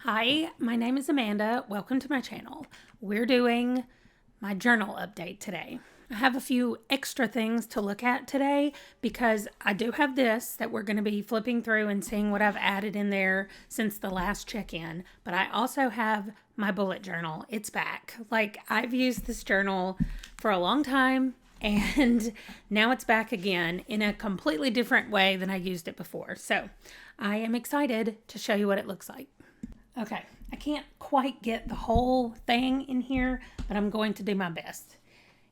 Hi, my name is Amanda. Welcome to my channel. We're doing my journal update today. I have a few extra things to look at today because I do have this that we're going to be flipping through and seeing what I've added in there since the last check-in. But I also have my bullet journal. It's back. I've used this journal for a long time and now it's back again in a completely different way than I used it before. So I am excited to show you what it looks like. Okay, I can't quite get the whole thing in here, but I'm going to do my best.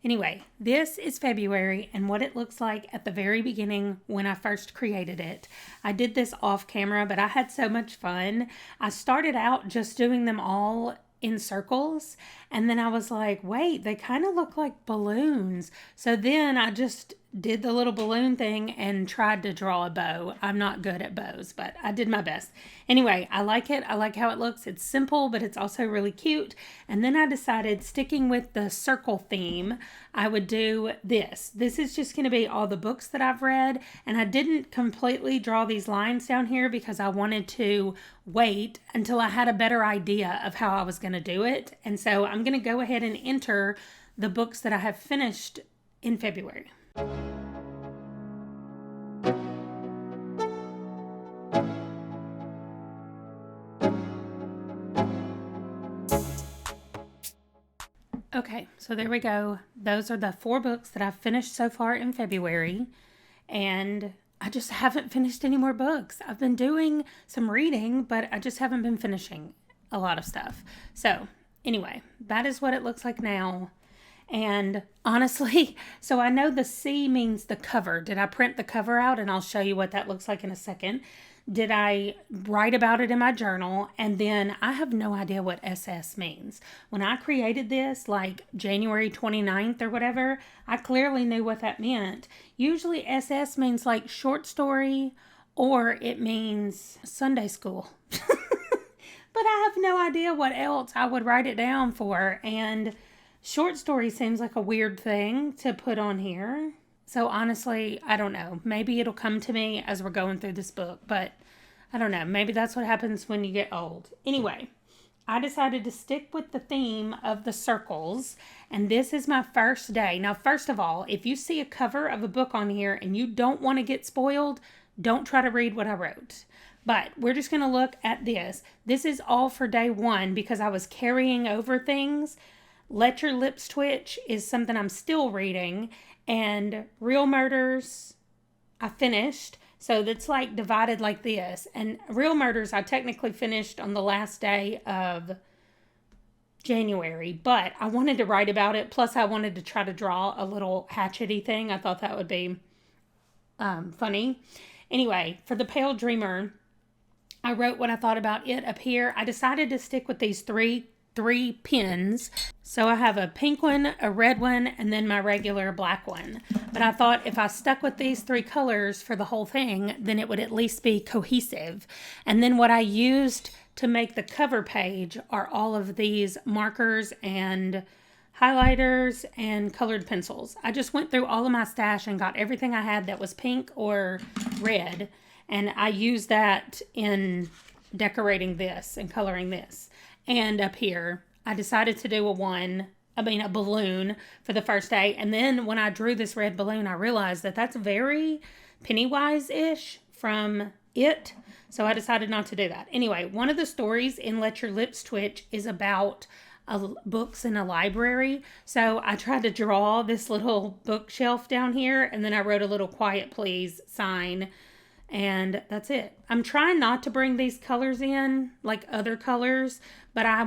Anyway, this is February and what it looks like at the very beginning when I first created it. I did this off camera, but I had so much fun. I started out just doing them all in circles, and then I was like, wait, they kind of look like balloons. So then I just did the little balloon thing and tried to draw a bow. I'm not good at bows, but I did my best. Anyway, I like it. I like how it looks. It's simple, but it's also really cute. And then I decided, sticking with the circle theme, I would do this. This is just going to be all the books that I've read. And I didn't completely draw these lines down here because I wanted to wait until I had a better idea of how I was going to do it. And so I'm going to go ahead and enter the books that I have finished in February. Okay, so there we go. Those are the 4 books that I've finished so far in February, and I just haven't finished any more books. I've been doing some reading, but I just haven't been finishing a lot of stuff. So anyway, that is what it looks like now. And honestly, so I know the C means the cover. Did I print the cover out? And I'll show you what that looks like in a second. Did I write about it in my journal? And then I have no idea what SS means. When I created this, like January 29th or whatever, I clearly knew what that meant. Usually SS means like short story, or it means Sunday school. But I have no idea what else I would write it down for. And short story seems like a weird thing to put on here. So honestly, I don't know. Maybe it'll come to me as we're going through this book, but I don't know. Maybe that's what happens when you get old. Anyway, I decided to stick with the theme of the circles, and this is my first day. Now, first of all, if you see a cover of a book on here and you don't want to get spoiled, don't try to read what I wrote. But we're just going to look at this. This is all for day 1 because I was carrying over things. Let Your Lips Twitch is something I'm still reading, and Real Murders I finished. So that's like divided like this. And Real Murders I technically finished on the last day of January, but I wanted to write about it. Plus I wanted to try to draw a little hatchety thing. I thought that would be funny. Anyway, for The Pale Dreamer, I wrote what I thought about it up here. I decided to stick with these three pens. So I have a pink one, a red one, and then my regular black one. But I thought if I stuck with these 3 colors for the whole thing, then it would at least be cohesive. And then what I used to make the cover page are all of these markers and highlighters and colored pencils. I just went through all of my stash and got everything I had that was pink or red. And I used that in decorating this and coloring this. And up here, I decided to do a balloon for the first day. And then when I drew this red balloon, I realized that that's very Pennywise-ish from It. So I decided not to do that. Anyway, one of the stories in Let Your Lips Twitch is about books in a library. So I tried to draw this little bookshelf down here, and then I wrote a little "Quiet Please" sign. And that's it. I'm trying not to bring these colors in, like other colors, but I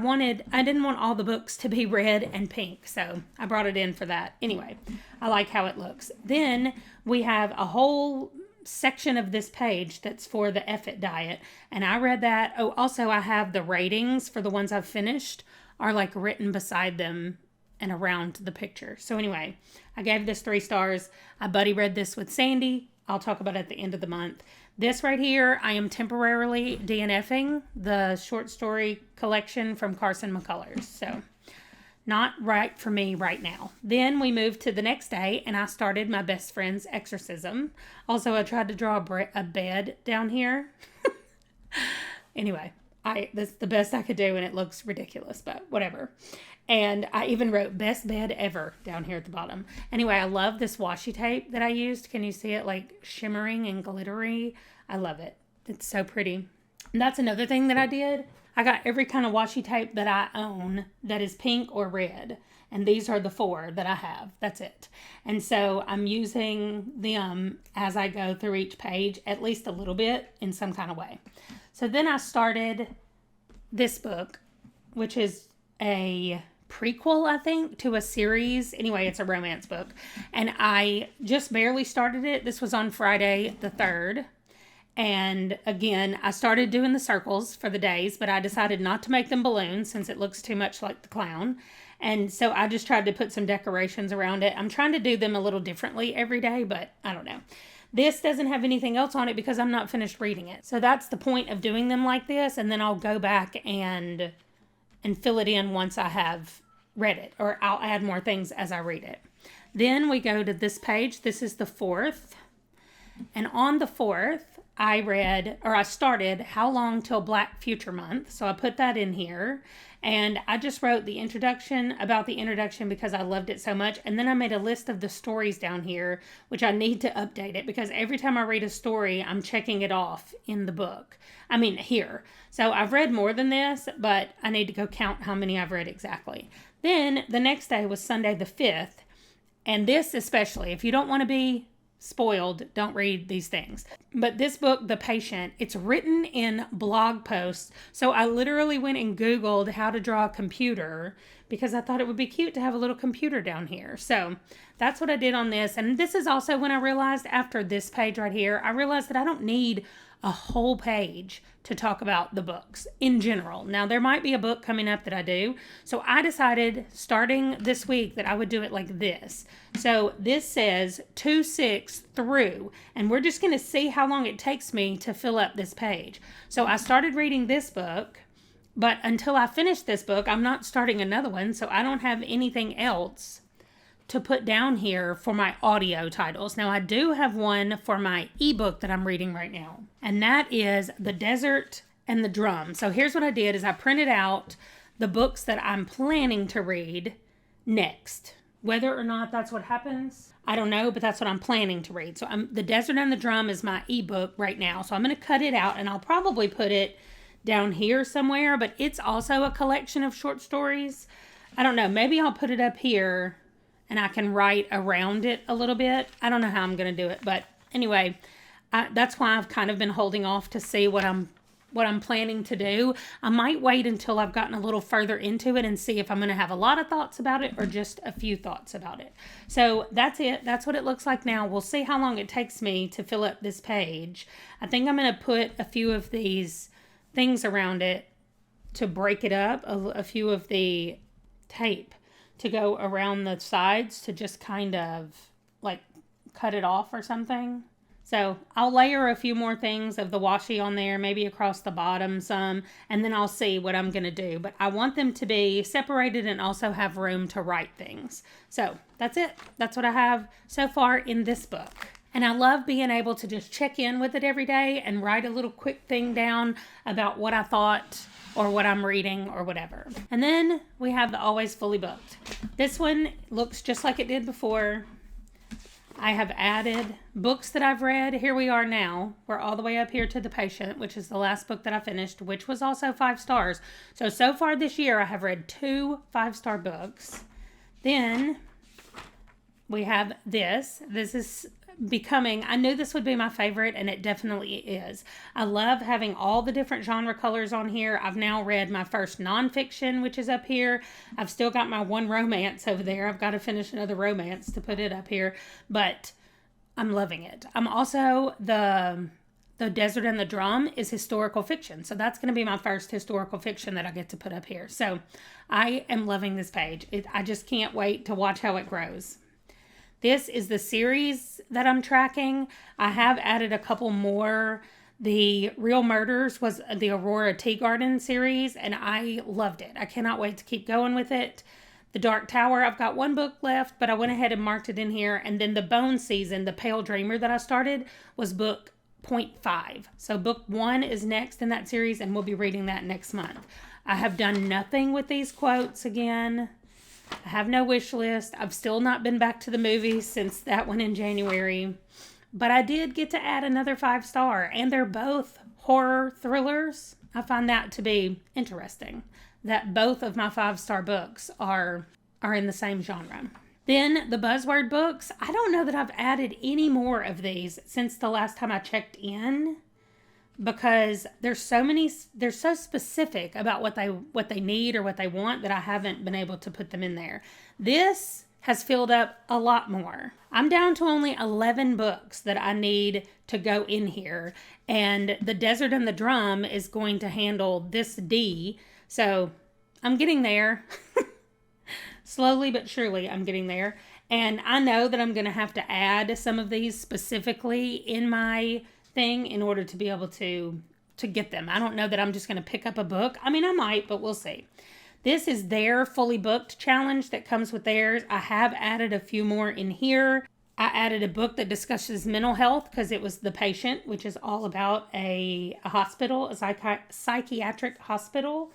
didn't want all the books to be red and pink, so I brought it in for that. Anyway, I like how it looks. Then we have a whole section of this page that's for the Effort Diet, and I read that. Oh, also I have the ratings for the ones I've finished are like written beside them and around the picture. So anyway, I gave this 3 stars. I buddy read this with Sandy. I'll talk about it at the end of the month. This right here, I am temporarily DNFing the short story collection from Carson McCullers. So not right for me right now. Then we moved to the next day and I started my best friend's exorcism. Also, I tried to draw a bed down here. Anyway, That's the best I could do, and it looks ridiculous, but whatever. And I even wrote best bed ever down here at the bottom. Anyway, I love this washi tape that I used. Can you see it, like shimmering and glittery? I love it. It's so pretty. And that's another thing that I did. I got every kind of washi tape that I own that is pink or red. And these are the 4 that I have. That's it. And so I'm using them as I go through each page, at least a little bit in some kind of way. So then I started this book, which is a prequel, I think, to a series. Anyway, it's a romance book. And I just barely started it. This was on Friday the 3rd. And again, I started doing the circles for the days, but I decided not to make them balloons since it looks too much like the clown. And so I just tried to put some decorations around it. I'm trying to do them a little differently every day, but I don't know. This doesn't have anything else on it because I'm not finished reading it. So that's the point of doing them like this. And then I'll go back and fill it in once I have read it, or I'll add more things as I read it. Then we go to this page. This is the 4th. And on the 4th, I started How Long Till Black Future Month. So I put that in here. And I just wrote the introduction about the introduction because I loved it so much. And then I made a list of the stories down here, which I need to update it because every time I read a story, I'm checking it off in the book. I mean, here. So I've read more than this, but I need to go count how many I've read exactly. Then the next day was Sunday the 5th. And this especially, if you don't want to be spoiled, don't read these things. But this book, The Patient, it's written in blog posts. So I literally went and Googled how to draw a computer because I thought it would be cute to have a little computer down here. So that's what I did on this. And this is also when I realized after this page right here, I realized that I don't need a whole page to talk about the books in general. Now, there might be a book coming up that I do. So I decided starting this week that I would do it like this. So this says 2/6 through, and we're just going to see how long it takes me to fill up this page. So I started reading this book, but until I finish this book, I'm not starting another one. So I don't have anything else to put down here for my audio titles. Now I do have one for my ebook that I'm reading right now, and that is The Desert and the Drum. So here's what I did is I printed out the books that I'm planning to read next. Whether or not that's what happens, I don't know, but that's what I'm planning to read. So The Desert and the Drum is my ebook right now. So I'm going to cut it out and I'll probably put it down here somewhere, but it's also a collection of short stories. I don't know, maybe I'll put it up here and I can write around it a little bit. I don't know how I'm going to do it, but anyway, that's why I've kind of been holding off to see what I'm planning to do. I might wait until I've gotten a little further into it and see if I'm going to have a lot of thoughts about it or just a few thoughts about it. So that's it. That's what it looks like now. We'll see how long it takes me to fill up this page. I think I'm going to put a few of these things around it to break it up, a few of the tape to go around the sides to just kind of like cut it off or something. So I'll layer a few more things of the washi on there, maybe across the bottom some, and then I'll see what I'm going to do. But I want them to be separated and also have room to write things. So that's it. That's what I have so far in this book. And I love being able to just check in with it every day and write a little quick thing down about what I thought or what I'm reading or whatever. And then we have the Always Fully Booked. This one looks just like it did before. I have added books that I've read. Here we are now. We're all the way up here to The Patient, which is the last book that I finished, which was also 5 stars. So far this year, I have read 2 5-star books. Then we have this. This is becoming, I knew this would be my favorite, and it definitely is. I love having all the different genre colors on here. I've now read my first nonfiction, which is up here. I've still got my one romance over there. I've got to finish another romance to put it up here, but I'm loving it. I'm also, the Desert and the Drum is historical fiction. So that's going to be my first historical fiction that I get to put up here. So I am loving this page. I just can't wait to watch how it grows. This is the series that I'm tracking. I have added a couple more. The Real Murders was the Aurora Teagarden series, and I loved it. I cannot wait to keep going with it. The Dark Tower, I've got 1 book left, but I went ahead and marked it in here. And then the Bone Season, The Pale Dreamer that I started, was book 0.5. So book 1 is next in that series, and we'll be reading that next month. I have done nothing with these quotes again. I have no wish list. I've still not been back to the movies since that one in January. But I did get to add another 5-star, and they're both horror thrillers. I find that to be interesting, that both of my 5-star books are in the same genre. Then the buzzword books, I don't know that I've added any more of these since the last time I checked in, because there's so many, they're so specific about what they need or what they want that I haven't been able to put them in there. This has filled up a lot more. I'm down to only 11 books that I need to go in here, and The Desert and the Drum is going to handle this D, so I'm getting there. Slowly but surely I'm getting there, and I know that I'm going to have to add some of these specifically in my thing in order to be able to get them. I don't know that I'm just going to pick up a book. I mean, I might, but we'll see. This is their fully booked challenge that comes with theirs. I have added a few more in here. I added a book that discusses mental health because it was The Patient, which is all about a hospital, a psychiatric hospital.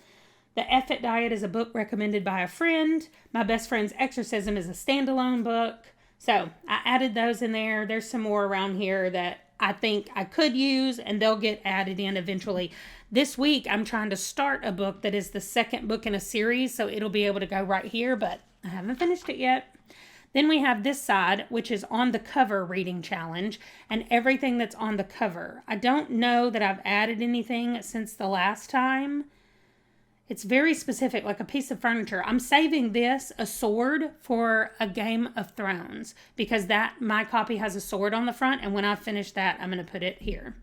The F-It Diet is a book recommended by a friend. My Best Friend's Exorcism is a standalone book. So I added those in there. There's some more around here that I think I could use, and they'll get added in eventually. This week, I'm trying to start a book that is the second book in a series, so it'll be able to go right here, but I haven't finished it yet. Then we have this side, which is on the cover reading challenge, and everything that's on the cover. I don't know that I've added anything since the last time. It's very specific, like a piece of furniture. I'm saving this, a sword, for a Game of Thrones, because my copy has a sword on the front, and when I finish that, I'm going to put it here.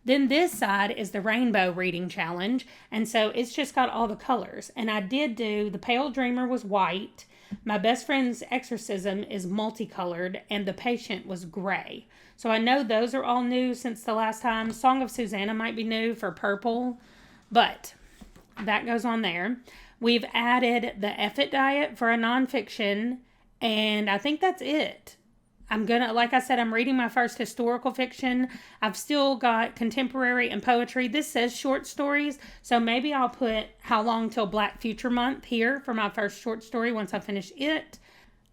Then this side is the rainbow reading challenge, and so it's just got all the colors. And I did do, The Pale Dreamer was white, My Best Friend's Exorcism is multicolored, and The Patient was gray. So I know those are all new since the last time. Song of Susanna might be new for purple, but that goes on there. We've added the F-It Diet for a nonfiction, and I think that's it. Like I said, I'm reading my first historical fiction. I've still got contemporary and poetry. This says short stories, so maybe I'll put How Long Till Black Future Month here for my first short story once I finish it.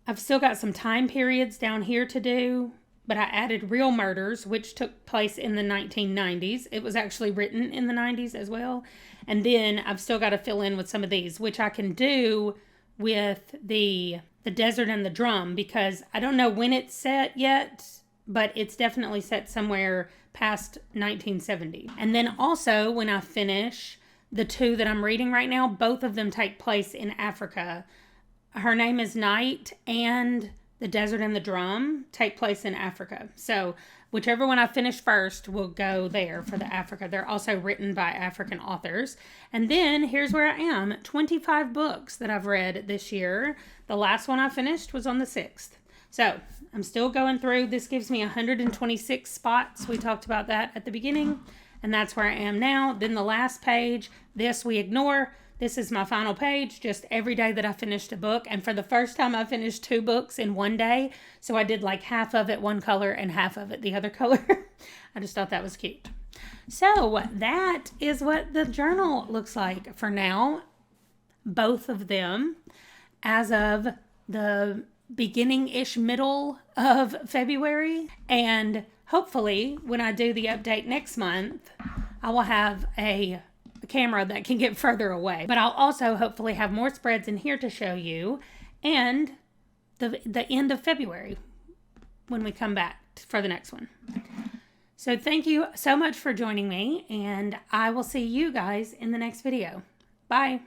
I've still got some time periods down here to do, but I added Real Murders, which took place in the 1990s. It was actually written in the 90s as well. And then I've still got to fill in with some of these, which I can do with the Desert and the Drum, because I don't know when it's set yet, but it's definitely set somewhere past 1970. And then also, when I finish the two that I'm reading right now, both of them take place in Africa. Her Name is Night and The Desert and the Drum take place in Africa. So whichever one I finish first will go there for the Africa. They're also written by African authors. And then here's where I am. 25 books that I've read this year. The last one I finished was on the 6th. So I'm still going through. This gives me 126 spots. We talked about that at the beginning. And that's where I am now. Then the last page, this we ignore. This is my final page, just every day that I finished a book. And for the first time, I finished 2 books in one day. So I did like half of it one color and half of it the other color. I just thought that was cute. So that is what the journal looks like for now. Both of them as of the beginning-ish middle of February. And hopefully when I do the update next month, I will have a camera that can get further away, but I'll also hopefully have more spreads in here to show you, and the end of February when we come back for the next one. So thank you so much for joining me, and I will see you guys in the next video. Bye.